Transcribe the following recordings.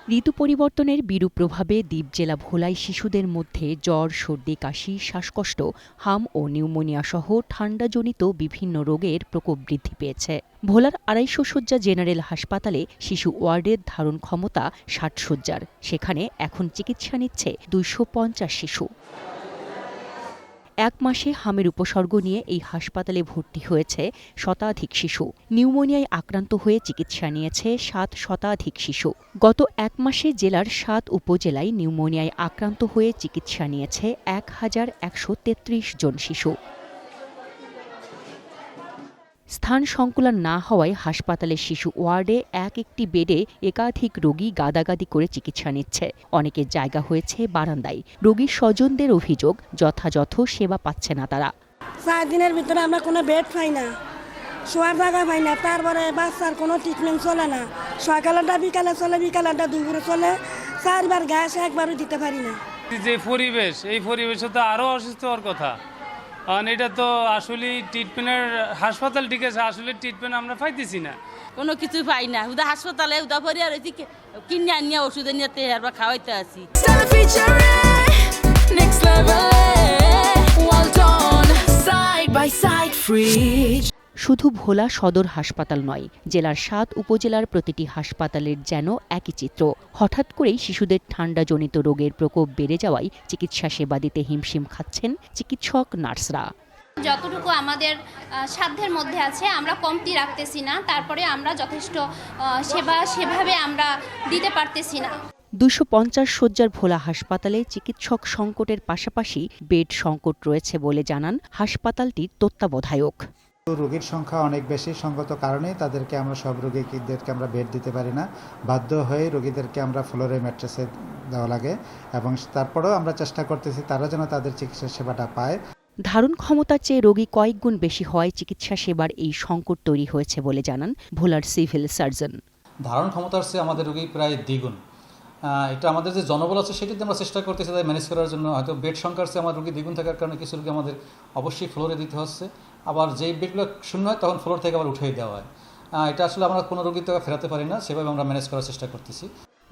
ঋতু পরিবর্তনের বিরূপ প্রভাবে দ্বীপ জেলা ভোলায় শিশুদের মধ্যে জ্বর, সর্দি, কাশি, শ্বাসকষ্ট, হাম ও নিউমোনিয়া সহ ঠান্ডাজনিত বিভিন্ন রোগের প্রকোপ বৃদ্ধি পেয়েছে। ভোলার ২৫০ শয্যা জেনারেল হাসপাতালে শিশু ওয়ার্ডের ধারণ ক্ষমতা ৬০ শয্যার। সেখানে এখন চিকিৎসা নিচ্ছে ২৫০ শিশু। এক মাসে হামের উপসর্গ নিয়ে এই হাসপাতালে ভর্তি হয়েছে শতাধিক শিশু। নিউমোনিয়ায় আক্রান্ত হয়ে চিকিৎসা নিয়েছে ৭ শতাধিক শিশু। গত এক মাসে জেলার ৭ উপজেলায় নিউমোনিয়ায় আক্রান্ত হয়ে চিকিৎসা নিয়েছে ১,১৩৩ জন শিশু। স্থান সংকুলান না হওয়ায় হাসপাতালের শিশু ওয়ার্ডে একটি বেডে একাধিক রোগী গাদাগাদি করে চিকিৎসা নিচ্ছে। অনেকের জায়গা হয়েছে বারান্দায়। রোগীর স্বজনদের অভিযোগ, যথাযথ সেবা পাচ্ছে না তারা। ৪ দিনের ভিতরে আমরা কোনো বেড পাই না, শোয়ার জায়গা পাই না, তারপরে বাচ্চার কোনো ট্রিটমেন্ট চলে না। সকালেরটা বিকালে চলে, বিকালেরটা দুপুরে চলে, 4 বার গ্যাস একবারও দিতে পারি না। যে পরিবেশ, এই পরিবেশে তো আরও অসুস্থ হওয়ার কথা। কারণ এটা তো আসলে ট্রিটমেন্টের হাসপাতাল, ঠিক আছে, আসলে ট্রিটমেন্ট আমরা পাইতেছি না, কোনো কিছু পাই না। উদা হাসপাতালে উদা পরে আর কিনে আনিয়া ওষুধ নিয়ে তেহার খাওয়াইতে আসি। শুধু ভোলা সদর হাসপাতাল নয়, জেলার ৭ উপজেলার প্রতিটি হাসপাতালের যেন একই চিত্র। হঠাৎ করেই শিশুদের ঠান্ডাজনিত রোগের প্রকোপ বেড়ে যাওয়ায় চিকিৎসা সেবা দিতে হিমশিম খাচ্ছেন চিকিৎসক, নার্সরা। যতটুকু আমাদের সাধ্যের মধ্যে আছে আমরা কমতি রাখতেছি না, তারপরে আমরা যথেষ্ট সেবা সেভাবে আমরা দিতে পারতেছি না। ২৫০ শয্যার ভোলা হাসপাতালে চিকিৎসক সংকটের পাশাপাশি বেড সংকট রয়েছে বলে জানান হাসপাতালটির তত্ত্বাবধায়ক। রোগীর সংখ্যা অনেক বেশি, সঙ্গত কারণে তাদেরকে আমরা সব রোগীদেরকে আমরা বেড দিতে পারি না। বাধ্য হয়ে রোগীদেরকে আমরা ফ্লোরে ম্যাট্রেসে দেওয়া লাগে, এবং তারপরেও আমরা চেষ্টা করতেছি তারা যেন তাদের চিকিৎসা সেবাটা পায়। ধারণ ক্ষমতার চেয়ে রোগী কয়েক গুণ বেশি হওয়ায় চিকিৎসা সেবার এই সংকট তৈরি হয়েছে বলে জানান ভোলার সিভিল সার্জন। ধারণ ক্ষমতার চেয়ে আমাদের রোগী প্রায় দ্বিগুণ। এটা আমাদের যে জনবল আছে সেটিতে আমরা চেষ্টা করতেছি তাদের ম্যানেজ করার জন্য। হয়তো বেড সংখ্যার চেয়ে আমার রোগী দ্বিগুণ থাকার কারণে কিছু রোগী আমাদের অবশ্যই ফ্লোরে দিতে হচ্ছে, আবার যেই বেডগুলো শূন্য হয় তখন ফ্লোর থেকে আবার উঠিয়ে দেওয়া হয়। এটা আসলে আমরা কোনো রোগী তো ফেরাতে পারি না, সেভাবে আমরা ম্যানেজ করার চেষ্টা করতেছি।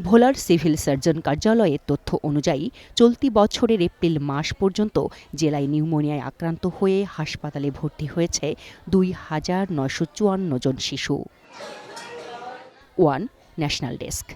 ভোলার সিভিল সার্জন কার্যালয়ের তথ্য অনুযায়ী চলতি বছরের এপ্রিল মাস পর্যন্ত জেলায় নিউমোনিয়ায় আক্রান্ত হয়ে হাসপাতালে ভর্তি হয়েছে ২,৯৫৪ জন শিশু। One national desk.